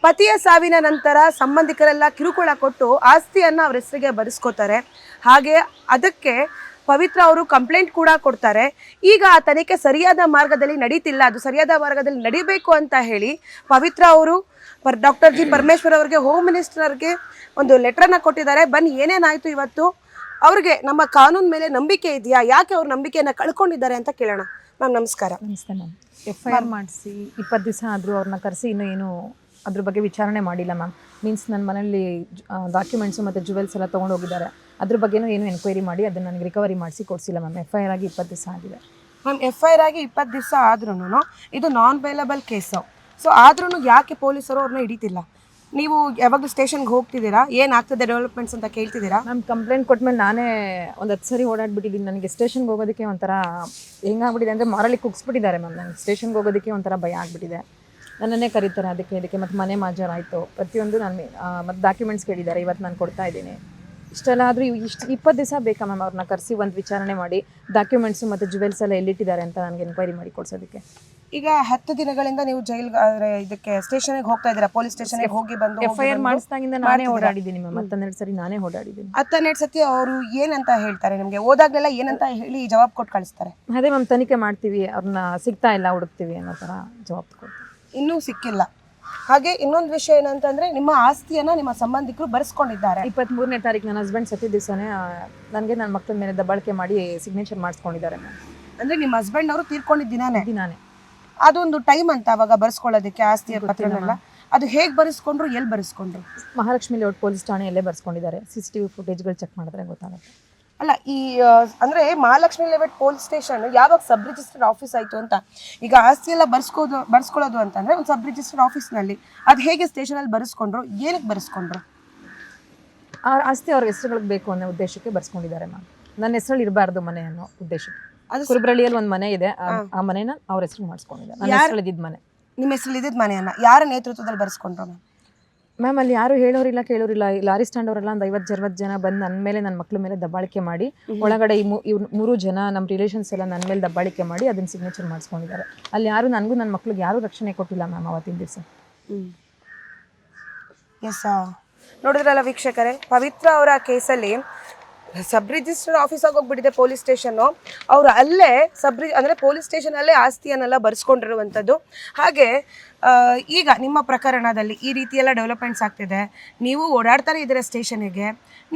ಪತಿಯ ಸಾವಿನ ನಂತರ ಸಂಬಂಧಿಕರೆಲ್ಲ ಕಿರುಕುಳ ಕೊಟ್ಟು ಆಸ್ತಿಯನ್ನು ಅವ್ರ ಹೆಸರಿಗೆ ಬರೆಸ್ಕೋತಾರೆ. ಹಾಗೆ ಅದಕ್ಕೆ ಪವಿತ್ರ ಅವರು ಕಂಪ್ಲೇಂಟ್ ಕೂಡ ಕೊಡ್ತಾರೆ. ಈಗ ಆ ತನಿಖೆ ಸರಿಯಾದ ಮಾರ್ಗದಲ್ಲಿ ನಡೀತಿಲ್ಲ, ಅದು ಸರಿಯಾದ ಮಾರ್ಗದಲ್ಲಿ ನಡಿಬೇಕು ಅಂತ ಹೇಳಿ ಪವಿತ್ರ ಅವರು ಡಾಕ್ಟರ್ ಜಿ ಪರಮೇಶ್ವರ್ ಅವರಿಗೆ, ಹೋಮ್ ಮಿನಿಸ್ಟರ್ಗೆ ಒಂದು ಲೆಟ್ರನ್ನ ಕೊಟ್ಟಿದ್ದಾರೆ. ಬನ್ನಿ ಏನೇನಾಯಿತು ಇವತ್ತು, ಅವ್ರಿಗೆ ನಮ್ಮ ಕಾನೂನು ಮೇಲೆ ನಂಬಿಕೆ ಇದೆಯಾ, ಯಾಕೆ ಅವ್ರ ನಂಬಿಕೆಯನ್ನು ಕಳ್ಕೊಂಡಿದ್ದಾರೆ ಅಂತ ಕೇಳೋಣ. ಮ್ಯಾಮ್ ನಮಸ್ಕಾರ. ನಮಸ್ತೆ ಮ್ಯಾಮ್. FIR ಮಾಡಿಸಿ 20 ದಿವಸ ಆದರೂ ಅವ್ರನ್ನ ಕರೆಸಿ ಇನ್ನೂ ಏನು ಅದ್ರ ಬಗ್ಗೆ ವಿಚಾರಣೆ ಮಾಡಿಲ್ಲ ಮ್ಯಾಮ್. ಮೀನ್ಸ್ ನನ್ನ ಮನೇಲಿ ಡಾಕ್ಯುಮೆಂಟ್ಸು ಮತ್ತು ಜುವೆಲ್ಸ್ ಎಲ್ಲ ತೊಗೊಂಡು ಹೋಗಿದ್ದಾರೆ, ಅದ್ರ ಬಗ್ಗೆನೂ ಏನು ಎನ್ಕ್ವೈರಿ ಮಾಡಿ ಅದನ್ನು ನನಗೆ ರಿಕವರಿ ಮಾಡಿಸಿ ಕೊಡಿಸಿಲ್ಲ ಮ್ಯಾಮ್. FIR ಆಗಿ 20 ದಿವಸ ಆಗಿದೆ ಮ್ಯಾಮ್. FIR ಆಗಿ 20 ದಿವಸ ಆದ್ರೂ ಇದು ನಾನ್ ಬೇಲಬಲ್ ಕೇಸು. ಸೊ ಆದ್ರೂ ಯಾಕೆ ಪೊಲೀಸರು ಅವ್ರನ್ನ ಹಿಡಿತಿಲ್ಲ? ನೀವು ಯಾವಾಗಲೂ ಸ್ಟೇಷನ್ಗೆ ಹೋಗ್ತಿದ್ದೀರಾ, ಏನಾಗ್ತದೆ ಡೆವಲಪ್ಮೆಂಟ್ಸ್ ಅಂತ ಕೇಳ್ತಿದ್ದೀರಾ? ಮ್ಯಾಮ್ ಕಂಪ್ಲೇಂಟ್ ಕೊಟ್ಮೇಲೆ ನಾನೇ ಒಂದು 10 ಸರಿ ಓಡಾಡ್ಬಿಟ್ಟಿದ್ದೀನಿ. ನನಗೆ ಸ್ಟೇಷನ್ಗೆ ಹೋಗೋದಕ್ಕೆ ಒಂಥರ ಹೆಂಗಾಗ್ಬಿಟ್ಟಿದೆ ಅಂದರೆ ಮಾರಲಿ ಕುಗ್ಸ್ಬಿಟ್ಟಿದ್ದಾರೆ ಮ್ಯಾಮ್. ನನಗೆ ಸ್ಟೇಷನ್ಗೆ ಹೋಗೋದಕ್ಕೆ ಒಂಥರ ಭಯ ಆಗಿಬಿಟ್ಟಿದೆ. ನನ್ನನ್ನೇ ಕರೀತಾರೆ ಅದಕ್ಕೆ ಇದಕ್ಕೆ, ಮತ್ತು ಮನೆ ಮಾಜರಾಯಿತು ಪ್ರತಿಯೊಂದು. ನಾನು ಮತ್ತು ಡಾಕ್ಯುಮೆಂಟ್ಸ್ ಕೇಳಿದ್ದಾರೆ, ಇವತ್ತು ನಾನು ಕೊಡ್ತಾ ಇದ್ದೀನಿ. ಇಷ್ಟೆಲ್ಲ ಆದರೂ ಇಷ್ಟು 20 ದಿವಸ ಬೇಕಾ ಮ್ಯಾಮ್ ಅವ್ರನ್ನ ಕರೆಸಿ ಒಂದು ವಿಚಾರಣೆ ಮಾಡಿ ಡಾಕ್ಯುಮೆಂಟ್ಸು ಮತ್ತು ಜುವೆಲ್ಸ್ ಎಲ್ಲ ಎಲ್ಲಿಟ್ಟಿದ್ದಾರೆ ಅಂತ ನನಗೆ ಎನ್ಕ್ವೈರಿ ಮಾಡಿ ಕೊಡ್ಸೋದಕ್ಕೆ. ಈಗ 10 ದಿನಗಳಿಂದ ನೀವು ಇದಕ್ಕೆ ಸ್ಟೇಷನ್ಗೆ ಹೋಗ್ತಾ ಇದ್ದೀರಾ, ಪೊಲೀಸ್ ಸ್ಟೇಷನ್ಗೆ ಹೋಗಿ ಬಂದು FIR ಮಾಡಿಸ್ದಾಗಿಂದ ನಾನೇ ಓಡಾಡಿದ್ದೀನಿ ಮ್ಯಾಮ್. 12 ಸರಿ ನಾನೇ ಓಡಾಡಿದ್ದೀನಿ. 12 ಸತಿ ಅವರು ಏನಂತ ಹೇಳ್ತಾರೆ ನಿಮಗೆ? ಹೋದಾಗಲೆಲ್ಲ ಏನಂತ ಹೇಳಿ ಜವಾಬ್ ಕೊಟ್ಟು ಕಳಿಸ್ತಾರೆ? ಅದೇ ಮ್ಯಾಮ್, ತನಿಖೆ ಮಾಡ್ತೀವಿ, ಅವ್ರನ್ನ ಸಿಗ್ತಾ ಇಲ್ಲ, ಹುಡುಕ್ತೀವಿ ಅನ್ನೋ ಥರ ಜವಾಬ್ ಕೊಡ್ತೀವಿ. ಇನ್ನೂ ಸಿಕ್ಕಿಲ್ಲ. ಹಾಗೆ ಇನ್ನೊಂದು ವಿಷಯ ಏನಂತಂದ್ರೆ, ನಿಮ್ಮ ಆಸ್ತಿಯನ್ನ ನಿಮ್ಮ ಸಂಬಂಧಿಕರು ಬರೆಸ್ಕೊಂಡಿದ್ದಾರೆ. 23ನೇ ತಾರೀಕು ನನ್ನ ಹಸ್ಬೆಂಡ್ ಸತಿ ದಿವಸನೇ ನನಗೆ ನನ್ನ ಮಕ್ಕಳ ಮೇಲೆ ದಬ್ಬಾಳಿಕೆ ಮಾಡಿ ಸಿಗ್ನೇಚರ್ ಮಾಡಿಸ್ಕೊಂಡಿದ್ದಾರೆ ಮ್ಯಾಮ್. ಅಂದ್ರೆ ನಿಮ್ಮ ಹಸ್ಬೆಂಡ್ ಅವರು ತೀರ್ಕೊಂಡಿದ್ದೀನಾನೆ ದಿನಾನೇ ಅದೊಂದು ಟೈಮ್ ಅಂತ ಅವಾಗ ಬರ್ಸ್ಕೊಳ್ಳೋದಕ್ಕೆ ಆಸ್ತಿಯ ಪತ್ರನೆಲ್ಲ. ಅದು ಹೇಗೆ ಬರೆಸ್ಕೊಂಡ್ರು, ಎಲ್ಲಿ ಬರೆಸ್ಕೊಂಡ್ರು? ಮಹಾಲಕ್ಷ್ಮಿ ಲೇಔಟ್ ಪೊಲೀಸ್ ಠಾಣೆಯಲ್ಲೇ ಬರ್ಸ್ಕೊಂಡಿದ್ದಾರೆ. CCTV ಫುಟೇಜ್ಗಳು ಚೆಕ್ ಮಾಡಿದ್ರೆ ಗೊತ್ತಾಗುತ್ತೆ. ಅಲ್ಲ, ಈ ಅಂದ್ರೆ ಮಹಾಲಕ್ಷ್ಮಿ ಲೇಔಟ್ ಪೊಲೀಸ್ ಸ್ಟೇಷನ್ ಯಾವಾಗ ಸಬ್ ರಿಜಿಸ್ಟರ್ಡ್ ಆಫೀಸ್ ಆಯ್ತು ಅಂತ? ಈಗ ಆಸ್ತಿ ಎಲ್ಲ ಬರ್ಸ್ಕೊಳ್ಳೋದು ಅಂತಂದ್ರೆ ಒಂದು ಸಬ್ ರಿಜಿಸ್ಟರ್ಡ್ ಆಫೀಸ್ನಲ್ಲಿ, ಅದು ಹೇಗೆ ಸ್ಟೇಷನಲ್ಲಿ ಬರೆಸ್ಕೊಂಡ್ರು, ಏನಕ್ಕೆ ಬರೆಸ್ಕೊಂಡ್ರು? ಆ ಆಸ್ತಿ ಅವ್ರ ಹೆಸರುಗಳಿಗೆ ಬೇಕು ಅನ್ನೋ ಉದ್ದೇಶಕ್ಕೆ ಬರ್ಸ್ಕೊಂಡಿದ್ದಾರೆ ಮ್ಯಾಮ್. ನನ್ನ ಹೆಸರಲ್ಲಿ ಇರಬಾರ್ದು ಮನೆ ಅನ್ನೋ ಉದ್ದೇಶಕ್ಕೆ. ಕುರುಬ್ರಳ್ಳಿಯಲ್ಲಿ ಒಂದು ಮನೆ ಇದೆ, ಆ ಮನೆನ ಅವ್ರ ಹೆಸರು ಮಾಡಿಸ್ಕೊಂಡಿದ್ದಾರೆ. ನನ್ನ ಹೆಸರಲ್ಲಿ ಇದ್ದ ಮನೆ, ನಿಮ್ಮ ಹೆಸರಲ್ಲಿ ಇದ್ದಿದ್ದ ಮನೆಯನ್ನ ಯಾರ ನೇತೃತ್ವದಲ್ಲಿ ಬರ್ಸ್ಕೊಂಡ್ರು ಮ್ಯಾಮ್? ಅಲ್ಲಿ ಯಾರು ಹೇಳೋರಿಲ್ಲ ಕೇಳೋರಿಲ್ಲ. ಲಾರಿ ಸ್ಟ್ಯಾಂಡ್ ಅವರೆಲ್ಲ ಒಂದು 50-60 ಜನ ಬಂದು ನನ್ನ ಮೇಲೆ, ನನ್ನ ಮಕ್ಳ ಮೇಲೆ ದಬ್ಬಾಳಿಕೆ ಮಾಡಿ, ಒಳಗಡೆ ಇವ್ರು 3 ಜನ ನಮ್ಮ ರಿಲೇಷನ್ಸ್ ಎಲ್ಲ ನನ್ನ ಮೇಲೆ ದಬ್ಬಾಳಿಕೆ ಮಾಡಿ ಅದನ್ನ ಸಿಗ್ನೇಚರ್ ಮಾಡಿಸ್ಕೊಂಡಿದ್ದಾರೆ. ಅಲ್ಲಿ ಯಾರು ನನಗೂ ನನ್ನ ಮಕ್ಳಿಗೆ ಯಾರೂ ರಕ್ಷಣೆ ಕೊಟ್ಟಿಲ್ಲ ಮ್ಯಾಮ್ ಅವತ್ತಿನ ದಿವಸ. ಎಸ್, ನೋಡಿದ್ರಲ್ಲ ವೀಕ್ಷಕರೇ, ಪವಿತ್ರ ಅವರ ಕೇಸಲ್ಲಿ ಸಬ್ ರಿಜಿಸ್ಟರ್ ಆಫೀಸ್ ಆಗೋಗ್ಬಿಟ್ಟಿದೆ ಪೊಲೀಸ್ ಸ್ಟೇಷನ್ನು. ಅವರು ಅಲ್ಲೇ ಅಂದರೆ ಪೊಲೀಸ್ ಸ್ಟೇಷನಲ್ಲೇ ಆಸ್ತಿಯನ್ನೆಲ್ಲ ಬರ್ಸ್ಕೊಂಡಿರುವಂಥದ್ದು. ಹಾಗೆ ಈಗ ನಿಮ್ಮ ಪ್ರಕರಣದಲ್ಲಿ ಈ ರೀತಿಯೆಲ್ಲ ಡೆವಲಪ್ಮೆಂಟ್ಸ್ ಆಗ್ತಿದೆ, ನೀವು ಓಡಾಡ್ತಾನೆ ಇದ್ದೀರಾ ಸ್ಟೇಷನಿಗೆ.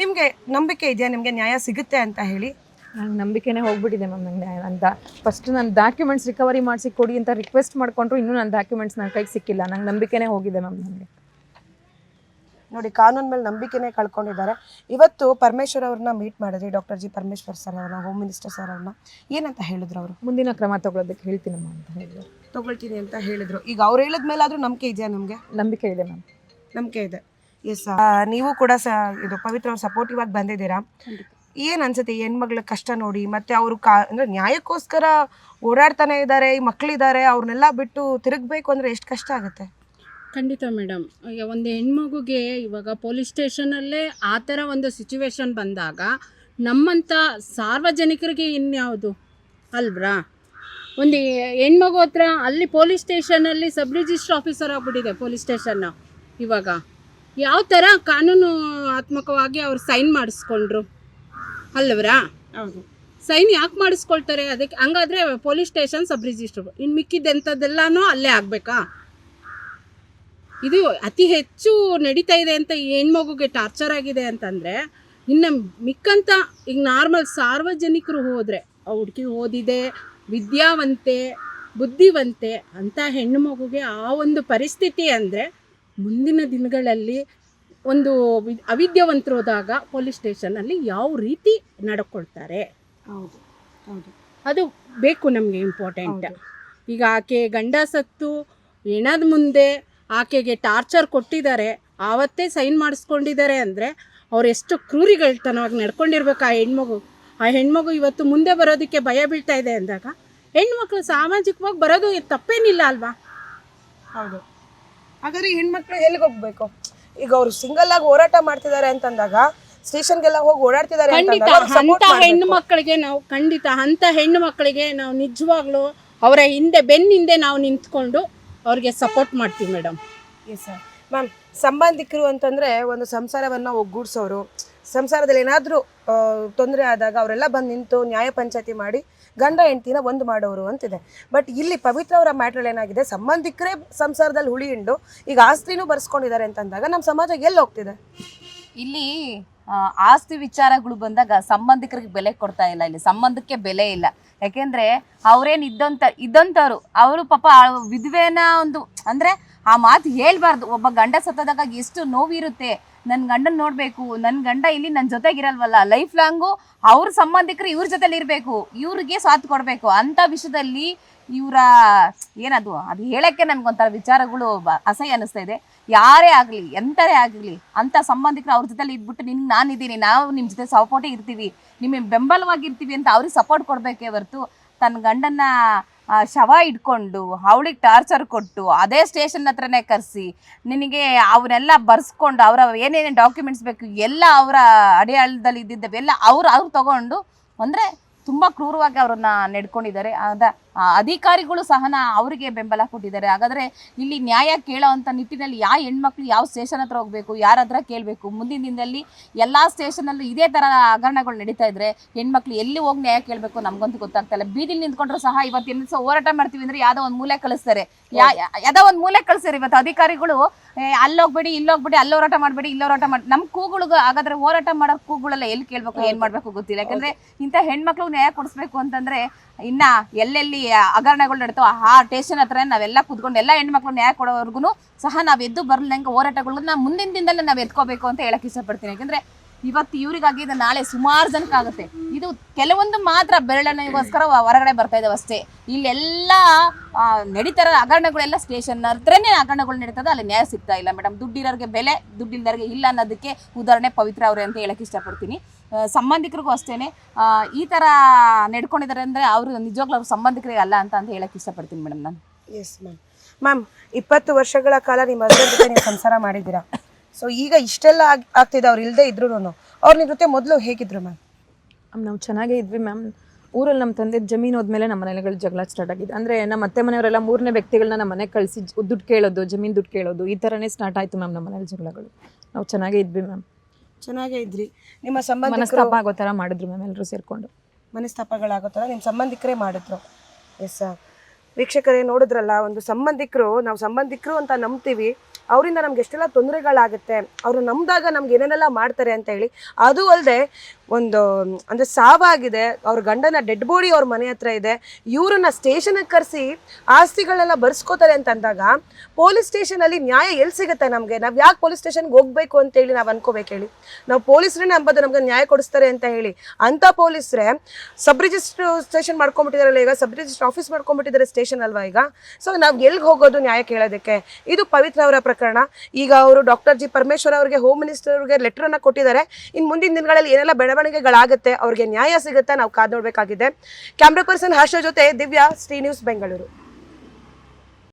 ನಿಮಗೆ ನಂಬಿಕೆ ಇದೆಯಾ ನಿಮಗೆ ನ್ಯಾಯ ಸಿಗುತ್ತೆ ಅಂತ ಹೇಳಿ? ನಂಗೆ ನಂಬಿಕೆನೇ ಹೋಗ್ಬಿಟ್ಟಿದೆ ಮ್ಯಾಮ್. ನಂಗೆ ನ್ಯಾಯ ಅಂತ ಫಸ್ಟ್ ನನ್ನ ಡಾಕ್ಯುಮೆಂಟ್ಸ್ ರಿಕವರಿ ಮಾಡಿಸಿ ಕೊಡಿ ಅಂತ ರಿಕ್ವೆಸ್ಟ್ ಮಾಡಿಕೊಂಡ್ರು, ಇನ್ನೂ ನನ್ನ ಡಾಕ್ಯುಮೆಂಟ್ಸ್ ನನ್ನ ಕೈಗೆ ಸಿಕ್ಕಿಲ್ಲ. ನಂಗೆ ನಂಬಿಕೆನೇ ಹೋಗಿದೆ ಮ್ಯಾಮ್. ನನಗೆ ನೋಡಿ, ಕಾನೂನು ಮೇಲೆ ನಂಬಿಕೆನೇ ಕಳ್ಕೊಂಡಿದ್ದಾರೆ. ಇವತ್ತು ಪರಮೇಶ್ವರ್ ಅವ್ರನ್ನ ಮೀಟ್ ಮಾಡಿದ್ರಿ, ಡಾಕ್ಟರ್ ಜಿ ಪರಮೇಶ್ವರ್ ಸರ್ ಅವ್ರನ್ನ, ಹೋಮ್ ಮಿನಿಸ್ಟರ್ ಸರ್ ಅವ್ರನ್ನ. ಏನಂತ ಹೇಳಿದ್ರು ಅವರು? ಮುಂದಿನ ಕ್ರಮ ತಗೊಳ್ಳೋದಕ್ಕೆ ಹೇಳ್ತೀನಮ್ಮ ಅಂತ ಹೇಳಿದ್ರು. ತಗೊಳ್ತೀನಿ ಅಂತ ಹೇಳಿದ್ರು. ಈಗ ಅವ್ರು ಹೇಳಿದ ಮೇಲೆ ಆದರೂ ನಂಬಿಕೆ ಇದೆಯಾ ನಮಗೆ? ನಂಬಿಕೆ ಇದೆ ಮ್ಯಾಮ್, ನಂಬಿಕೆ ಇದೆ. ಎಸ್, ನೀವು ಕೂಡ ಇದು ಪವಿತ್ರ ಅವ್ರು ಸಪೋರ್ಟಿವ್ ಆಗಿ ಬಂದಿದ್ದೀರಾ. ಏನು ಅನ್ಸುತ್ತೆ ಹೆಣ್ಮಕ್ಳ ಕಷ್ಟ ನೋಡಿ? ಮತ್ತೆ ಅವರು ಅಂದರೆ ನ್ಯಾಯಕ್ಕೋಸ್ಕರ ಓಡಾಡ್ತಾನೆ ಇದ್ದಾರೆ, ಈ ಮಕ್ಕಳಿದ್ದಾರೆ, ಅವ್ರನ್ನೆಲ್ಲ ಬಿಟ್ಟು ತಿರುಗಬೇಕು ಅಂದರೆ ಎಷ್ಟು ಕಷ್ಟ ಆಗುತ್ತೆ? ಖಂಡಿತ ಮೇಡಮ್. ಈಗ ಒಂದು ಹೆಣ್ಮಗುಗೆ ಇವಾಗ ಪೊಲೀಸ್ ಸ್ಟೇಷನಲ್ಲೇ ಆ ಥರ ಒಂದು ಸಿಚುವೇಶನ್ ಬಂದಾಗ ನಮ್ಮಂಥ ಸಾರ್ವಜನಿಕರಿಗೆ ಇನ್ಯಾವುದು ಅಲ್ವ್ರಾ? ಒಂದು ಹೆಣ್ಮಗು ಹತ್ರ ಅಲ್ಲಿ ಪೊಲೀಸ್ ಸ್ಟೇಷನಲ್ಲಿ ಸಬ್ ರಿಜಿಸ್ಟರ್ ಆಫೀಸರ್ ಆಗಿಬಿಟ್ಟಿದೆ ಪೊಲೀಸ್ ಸ್ಟೇಷನ್ನು. ಇವಾಗ ಯಾವ ಥರ ಕಾನೂನು ಆತ್ಮಕವಾಗಿ ಅವ್ರು ಸೈನ್ ಮಾಡಿಸ್ಕೊಂಡ್ರು ಅಲ್ವ್ರಾ? ಹೌದು, ಸೈನ್ ಯಾಕೆ ಮಾಡಿಸ್ಕೊಳ್ತಾರೆ? ಅದಕ್ಕೆ ಹಂಗಾದರೆ ಪೊಲೀಸ್ ಸ್ಟೇಷನ್ ಸಬ್ ರಿಜಿಸ್ಟರ್ ಇನ್ನು ಮಿಕ್ಕಿದ್ದೆಂಥದ್ದೆಲ್ಲನೂ ಅಲ್ಲೇ ಆಗಬೇಕಾ? ಇದು ಅತಿ ಹೆಚ್ಚು ನಡೀತಾ ಇದೆ ಅಂತ ಈ ಹೆಣ್ಮಗುಗೆ ಟಾರ್ಚರ್ ಆಗಿದೆ ಅಂತಂದರೆ, ಇನ್ನು ಮಿಕ್ಕಂಥ ಈಗ ನಾರ್ಮಲ್ ಸಾರ್ವಜನಿಕರು ಹೋದರೆ, ಹುಡುಗಿ ಓದಿದೆ, ವಿದ್ಯಾವಂತೆ, ಬುದ್ಧಿವಂತೆ ಅಂತ ಹೆಣ್ಣು ಮಗುಗೆ ಆ ಒಂದು ಪರಿಸ್ಥಿತಿ ಅಂದರೆ, ಮುಂದಿನ ದಿನಗಳಲ್ಲಿ ಒಂದು ಅವಿದ್ಯಾವಂತರು ಹೋದಾಗ ಪೊಲೀಸ್ ಸ್ಟೇಷನಲ್ಲಿ ಯಾವ ರೀತಿ ನಡ್ಕೊಳ್ತಾರೆ? ಹೌದು ಹೌದು, ಅದು ಬೇಕು ನಮಗೆ ಇಂಪಾರ್ಟೆಂಟ್. ಈಗ ಆಕೆ ಗಂಡ ಸತ್ತು ಹೆಣದ ಮುಂದೆ ಆಕೆಗೆ ಟಾರ್ಚರ್ ಕೊಟ್ಟಿದ್ದಾರೆ, ಆವತ್ತೇ ಸೈನ್ ಮಾಡಿಸ್ಕೊಂಡಿದ್ದಾರೆ ಅಂದರೆ ಅವ್ರು ಎಷ್ಟು ಕ್ರೂರಿಗಳ್ತನವಾಗಿ ನಡ್ಕೊಂಡಿರ್ಬೇಕು ಆ ಹೆಣ್ಮಗು. ಆ ಹೆಣ್ಮಗು ಇವತ್ತು ಮುಂದೆ ಬರೋದಕ್ಕೆ ಭಯ ಬೀಳ್ತಾ ಇದೆ ಅಂದಾಗ ಹೆಣ್ಮಕ್ಳು ಸಾಮಾಜಿಕವಾಗಿ ಬರೋದು ತಪ್ಪೇನಿಲ್ಲ ಅಲ್ವಾ? ಹೌದು. ಹಾಗಾದ್ರೆ ಹೆಣ್ಮಕ್ಳು ಎಲ್ಲಿಗೆ ಹೋಗ್ಬೇಕು? ಈಗ ಅವರು ಸಿಂಗಲ್ ಆಗಿ ಹೋರಾಟ ಮಾಡ್ತಿದ್ದಾರೆ ಅಂತಂದಾಗ, ಸ್ಟೇಷನ್ಗೆಲ್ಲ ಹೋಗಿ ಓಡಾಡ್ತಿದ್ದಾರೆ ಖಂಡಿತ ಅಂಥ ಹೆಣ್ಣು ಮಕ್ಕಳಿಗೆ ನಾವು ಹೆಣ್ಣು ಮಕ್ಕಳಿಗೆ ನಾವು ನಿಜವಾಗ್ಲೂ ಅವರ ಹಿಂದೆ ಬೆನ್ನಿಂದೆ ನಾವು ನಿಂತ್ಕೊಂಡು ಅವ್ರಿಗೆ ಸಪೋರ್ಟ್ ಮಾಡ್ತೀವಿ ಮೇಡಮ್. Yes sir. ಮ್ಯಾಮ್, ಸಂಬಂಧಿಕರು ಅಂತಂದರೆ ಒಂದು ಸಂಸಾರವನ್ನು ಒಗ್ಗೂಡಿಸೋರು, ಸಂಸಾರದಲ್ಲಿ ಏನಾದರೂ ತೊಂದರೆ ಆದಾಗ ಅವರೆಲ್ಲ ಬಂದು ನಿಂತು ನ್ಯಾಯ ಪಂಚಾಯತಿ ಮಾಡಿ ಗಂಡ ಹೆಂಡ್ತಿನ ಒಂದು ಮಾಡೋರು ಅಂತಿದೆ. ಬಟ್ ಇಲ್ಲಿ ಪವಿತ್ರ ಅವರ ಮ್ಯಾಟ್ರಲ್ಲಿ ಏನಾಗಿದೆ, ಸಂಬಂಧಿಕರೇ ಸಂಸಾರದಲ್ಲಿ ಹುಳಿ ಹಿಂಡು ಈಗ ಆಸ್ತಿನೂ ಬರ್ಸ್ಕೊಂಡಿದ್ದಾರೆ ಅಂತಂದಾಗ ನಮ್ಮ ಸಮಾಜ ಎಲ್ಲಿ ಹೋಗ್ತಿದೆ? ಇಲ್ಲಿ ಆಸ್ತಿ ವಿಚಾರಗಳು ಬಂದಾಗ ಸಂಬಂಧಿಕರಿಗೆ ಬೆಲೆ ಕೊಡ್ತಾ ಇಲ್ಲ. ಇಲ್ಲಿ ಸಂಬಂಧಕ್ಕೆ ಬೆಲೆ ಇಲ್ಲ. ಯಾಕೆಂದ್ರೆ ಅವ್ರೇನು ಇದ್ದಂಥವ್ರು ಅವರು ಪಾಪ ವಿಧವೆನ ಒಂದು ಅಂದ್ರೆ ಆ ಮಾತು ಹೇಳ್ಬಾರ್ದು. ಒಬ್ಬ ಗಂಡ ಸತ್ತದಾಗ ಎಷ್ಟು ನೋವಿರುತ್ತೆ. ನನ್ನ ಗಂಡನ ನೋಡಬೇಕು, ನನ್ನ ಗಂಡ ಇಲ್ಲಿ ನನ್ನ ಜೊತೆಗಿರಲ್ವಲ್ಲ, ಲೈಫ್ ಲಾಂಗು ಅವ್ರ ಸಂಬಂಧಿಕರು ಇವ್ರ ಜೊತೆಲಿ ಇರಬೇಕು, ಇವ್ರಿಗೆ ಸಾಥ್ ಕೊಡಬೇಕು ಅಂತ ವಿಷಯದಲ್ಲಿ ಇವರ ಅದು ಹೇಳಕ್ಕೆ ನನ್ಗೊಂಥರ ವಿಚಾರಗಳು ಅಸಹ್ಯ ಅನ್ನಿಸ್ತಾ ಇದೆ. ಯಾರೇ ಆಗಲಿ ಎಂಥರೇ ಆಗಲಿ ಅಂತ ಸಂಬಂಧಿಕರು ಅವ್ರ ಜೊತೆಲಿ ಇದ್ಬಿಟ್ಟು ನಾನಿದ್ದೀನಿ, ನಾವು ನಿಮ್ಮ ಜೊತೆ ಸಪೋರ್ಟೇ ಇರ್ತೀವಿ, ನಿಮಗೆ ಬೆಂಬಲವಾಗಿರ್ತೀವಿ ಅಂತ ಅವ್ರಿಗೆ ಸಪೋರ್ಟ್ ಕೊಡಬೇಕೇ ಹೊರತು ತನ್ನ ಗಂಡನ್ನ ಶವ ಇಟ್ಕೊಂಡು ಅವಳಿಗೆ ಟಾರ್ಚರ್ ಕೊಟ್ಟು ಅದೇ ಸ್ಟೇಷನ್ ಹತ್ರನೇ ಕರೆಸಿ ನಿನಗೆ ಅವನ್ನೆಲ್ಲ ಬರ್ಸ್ಕೊಂಡು ಅವರ ಏನೇನು ಡಾಕ್ಯುಮೆಂಟ್ಸ್ ಬೇಕು ಎಲ್ಲ ಅವರ ಅಡಿಯಾಳದಲ್ಲಿ ಇದ್ದಿದ್ದವೆಲ್ಲ ಅವ್ರು ತಗೊಂಡು ಅಂದರೆ ತುಂಬ ಕ್ರೂರವಾಗಿ ಅವ್ರನ್ನ ನಡ್ಕೊಂಡಿದ್ದಾರೆ. ಅಧಿಕಾರಿಗಳು ಸಹ ಅವರಿಗೆ ಬೆಂಬಲ ಕೊಟ್ಟಿದ್ದಾರೆ. ಹಾಗಾದರೆ ಇಲ್ಲಿ ನ್ಯಾಯ ಕೇಳೋ ಅಂಥ ನಿಟ್ಟಿನಲ್ಲಿ ಯಾವ ಹೆಣ್ಮಕ್ಳು ಯಾವ ಸ್ಟೇಷನ್ ಹತ್ರ ಹೋಗಬೇಕು, ಯಾರ ಹತ್ರ ಕೇಳಬೇಕು? ಮುಂದಿನ ದಿನದಲ್ಲಿ ಎಲ್ಲ ಸ್ಟೇಷನಲ್ಲೂ ಇದೇ ಥರ ಹಗರಣಗಳು ನಡೀತಾ ಇದ್ರೆ ಹೆಣ್ಮಕ್ಳು ಎಲ್ಲಿ ಹೋಗಿ ನ್ಯಾಯ ಕೇಳಬೇಕು ನಮಗಂತೂ ಗೊತ್ತಾಗ್ತಾ ಇಲ್ಲ. ಬೀದಿಲಿ ನಿಂತ್ಕೊಂಡ್ರು ಸಹ ಇವತ್ತಿನ ದಿವಸ ಹೋರಾಟ ಮಾಡ್ತೀವಿ ಅಂದರೆ ಯಾವುದೋ ಒಂದು ಮೂಲೆ ಕಳಿಸ್ತಾರೆ, ಯಾವುದೋ ಒಂದು ಮೂಲೆ ಕಳಿಸ್ತಾರೆ. ಇವತ್ತು ಅಧಿಕಾರಿಗಳು ಅಲ್ಲೋಗ್ಬೇಡಿ ಇಲ್ಲೋಗ್ಬೇಡಿ, ಅಲ್ಲಿ ಹೋರಾಟ ಮಾಡಬೇಡಿ ಇಲ್ಲಿ ಹೋರಾಟ ಮಾಡಿ ನಮ್ಮ ಕೂಗುಳಿಗೆ ಹಾಗಾದ್ರೆ ಹೋರಾಟ ಮಾಡೋ ಕೂಗುಳೆಲ್ಲ ಎಲ್ಲಿ ಕೇಳಬೇಕು ಏನು ಮಾಡಬೇಕು ಗೊತ್ತಿಲ್ಲ. ಯಾಕಂದರೆ ಇಂಥ ಹೆಣ್ಮಕ್ಳು ನ್ಯಾಯ ಕೊಡಿಸ್ಬೇಕು ಅಂತಂದರೆ ಇನ್ನ ಎಲ್ಲೆಲ್ಲಿ ಹಗರಣಗಳು ನಡೀತಾವ ಆ ಸ್ಟೇಷನ್ ಹತ್ರ ನಾವೆಲ್ಲ ಕೂತ್ಕೊಂಡು ಎಲ್ಲ ಹೆಣ್ಮಕ್ಳು ನ್ಯಾಯ ಕೊಡೋವರೆಗೂ ಸಹ ನಾವು ಎದ್ದು ಬರ್ಲಂಗೆ ಹೋರಾಟಗಳನ್ನ ಮುಂದಿನ ದಿನದಲ್ಲೇ ನಾವು ಎತ್ಕೋಬೇಕು ಅಂತ ಹೇಳಕ್ ಇಷ್ಟಪಡ್ತೀನಿ. ಯಾಕಂದ್ರೆ ಇವತ್ತು ಇವ್ರಿಗಾಗಿದೆ, ನಾಳೆ ಸುಮಾರು ಜನಕ್ಕಾಗುತ್ತೆ. ಇದು ಕೆಲವೊಂದು ಮಾತ್ರ ಬೆರಳನಿಗೋಸ್ಕರ ಹೊರಗಡೆ ಬರ್ತಾ ಇದಾವೆ ಅಷ್ಟೇ. ಇಲ್ಲೆಲ್ಲ ನಡೀತಾರ ಹಗರಣಗಳೆಲ್ಲ ಸ್ಟೇಷನ್ ಹತ್ರನೇ ಹಗರಣಗಳು ನಡೀತದೆ, ಅಲ್ಲಿ ನ್ಯಾಯ ಸಿಗ್ತಾ ಇಲ್ಲ ಮೇಡಮ್. ದುಡ್ಡಿರೋರಿಗೆ ಬೆಲೆ, ದುಡ್ಡಿಲ್ದವ್ರಿಗೆ ಇಲ್ಲ ಅನ್ನೋದಕ್ಕೆ ಉದಾಹರಣೆ ಪವಿತ್ರ ಅವರೇ ಅಂತ ಹೇಳಕ್ ಇಷ್ಟಪಡ್ತೀನಿ. ಸಂಬಂಧಿಕರಿಗೂ ಅಷ್ಟೇನೆ ಈ ಥರ ನಡ್ಕೊಂಡಿದ್ದಾರೆ ಅಂದರೆ ಅವರು ನಿಜವಾಗ್ಲೂ ಅವ್ರ ಸಂಬಂಧಿಕರಿಗೆ ಅಲ್ಲ ಅಂತ ಹೇಳಕ್ ಇಷ್ಟಪಡ್ತೀನಿ ಮೇಡಮ್ ನಾನು. ಎಸ್ ಮ್ಯಾಮ್ 20 ವರ್ಷಗಳ ಕಾಲ ನಿಮ್ಮ ಹಸ್ಬೆಂಡ್ ಜೊತೆ ನೀವು ಸಂಸಾರ ಮಾಡಿದ್ದೀರಾ. ಸೊ ಈಗ ಇಷ್ಟೆಲ್ಲ ಆಗ್ತಿದೆ, ಅವ್ರು ಇಲ್ಲದೆ ಇದ್ರು ಅವ್ರು ನಿಮ್ಮ ಜೊತೆ ಮೊದಲು ಹೇಗಿದ್ರು ಮ್ಯಾಮ್? ನಾವು ಚೆನ್ನಾಗೇ ಇದ್ವಿ ಮ್ಯಾಮ್. ಊರಲ್ಲಿ ನಮ್ಮ ತಂದೆ ಜಮೀನು ಹೋದ್ಮೇಲೆ ನಮ್ಮ ಮನೆಗಳು ಜಗಳ ಸ್ಟಾರ್ಟ್ ಆಗಿದೆ. ಅಂದರೆ ನಮ್ಮ ಅತ್ತೆ ಮನೆಯವರೆಲ್ಲ ಮೂರನೇ ವ್ಯಕ್ತಿಗಳನ್ನ ನಮ್ಮ ಮನೆಗೆ ಕಳಿಸಿ ದುಡ್ಡು ಕೇಳೋದು, ಜಮೀನು ದುಡ್ಡು ಕೇಳೋದು, ಈ ಥರನೇ ಸ್ಟಾರ್ಟ್ ಆಯಿತು ಮ್ಯಾಮ್ ನಮ್ಮ ಮನೇಲಿ ಜಗಳಗಳು. ನಾವು ಚೆನ್ನಾಗೇ ಇದ್ವಿ ಮ್ಯಾಮ್. ಚೆನ್ನಾಗೇ ಇದ್ರಿ. ನಿಮ್ಮ ಸಂಬಂಧ ಮನಸ್ತಾಪ ಆಗೋ ಥರ ಮಾಡಿದ್ರು ಮ್ಯಾಮ್, ಎಲ್ಲರೂ ಸೇರಿಕೊಂಡು. ಮನಸ್ತಾಪಗಳಾಗೋ ಥರ ನಿಮ್ಮ ಸಂಬಂಧಿಕರೇ ಮಾಡಿದ್ರು. ಎಸ್ ವೀಕ್ಷಕರೇ, ನೋಡಿದ್ರಲ್ಲ, ಒಂದು ಸಂಬಂಧಿಕರು, ನಾವು ಸಂಬಂಧಿಕರು ಅಂತ ನಂಬ್ತೀವಿ, ಅವರಿಂದ ನಮ್ಗೆ ಎಷ್ಟೆಲ್ಲ ತೊಂದರೆಗಳಾಗುತ್ತೆ, ಅವರು ನಂಬಿದಾಗ ನಮ್ಗೆ ಏನೇನೆಲ್ಲ ಮಾಡ್ತಾರೆ ಅಂತ ಹೇಳಿ. ಅದು ಅಲ್ಲದೆ ಒಂದು ಅಂದರೆ ಸಾವಾಗಿದೆ, ಅವ್ರ ಗಂಡನ ಡೆಡ್ ಬಾಡಿ ಅವ್ರ ಮನೆ ಹತ್ರ ಇದೆ, ಇವ್ರನ್ನ ಸ್ಟೇಷನ್ಗೆ ಕರೆಸಿ ಆಸ್ತಿಗಳನ್ನೆಲ್ಲ ಬರ್ಸ್ಕೋತಾರೆ ಅಂತ ಅಂದಾಗ ಪೊಲೀಸ್ ಸ್ಟೇಷನಲ್ಲಿ ನ್ಯಾಯ ಎಲ್ಲಿ ಸಿಗುತ್ತೆ ನಮಗೆ? ನಾವು ಯಾಕೆ ಪೊಲೀಸ್ ಸ್ಟೇಷನ್ಗೆ ಹೋಗ್ಬೇಕು ಅಂತೇಳಿ ನಾವು ಅನ್ಕೋಬೇಕು ಹೇಳಿ? ನಾವು ಪೊಲೀಸ್ರೇ ನಂಬೋದು ನಮ್ಗೆ ನ್ಯಾಯ ಕೊಡಿಸ್ತಾರೆ ಅಂತ ಹೇಳಿ, ಅಂಥ ಪೊಲೀಸ್ರೇ ಸಬ್ ರಿಜಿಸ್ಟ್ರ್ ಸ್ಟೇಷನ್ ಮಾಡ್ಕೊಂಡ್ಬಿಟ್ಟಿದಾರಲ್ಲ, ಈಗ ಸಬ್ ರಿಜಿಸ್ಟ್ರ್ ಆಫೀಸ್ ಮಾಡ್ಕೊಂಡ್ಬಿಟ್ಟಿದ್ದಾರೆ ಸ್ಟೇಷನ್ ಅಲ್ವಾ ಈಗ. ಸೊ ನಾವು ಎಲ್ಲಿಗೆ ಹೋಗೋದು ನ್ಯಾಯ ಕೇಳೋದಕ್ಕೆ? ಇದು ಪವಿತ್ರ ಅವರ ಪ್ರಕರಣ. ಈಗ ಅವರು ಡಾಕ್ಟರ್ ಜಿ ಪರಮೇಶ್ವರ್ ಅವರಿಗೆ, ಹೋಮ್ ಮಿನಿಸ್ಟರ್ ಅವರಿಗೆ ಲೆಟರನ್ನು ಕೊಟ್ಟಿದ್ದಾರೆ. ಇನ್ನು ಮುಂದಿನ ದಿನಗಳಲ್ಲಿ ಏನೆಲ್ಲ ಬೆಳವಣಿಗೆಗಳಾಗುತ್ತೆ, ಅವ್ರಿಗೆ ನ್ಯಾಯ ಸಿಗುತ್ತೆ, ನಾವು ಕಾದು ನೋಡಬೇಕಾಗಿದೆ. ಕ್ಯಾಮ್ರಾ ಪರ್ಸನ್ ಹರ್ಷ ಜೊತೆ ದಿವ್ಯಾ, ಶ್ರೀ ನ್ಯೂಸ್ ಬೆಂಗಳೂರು.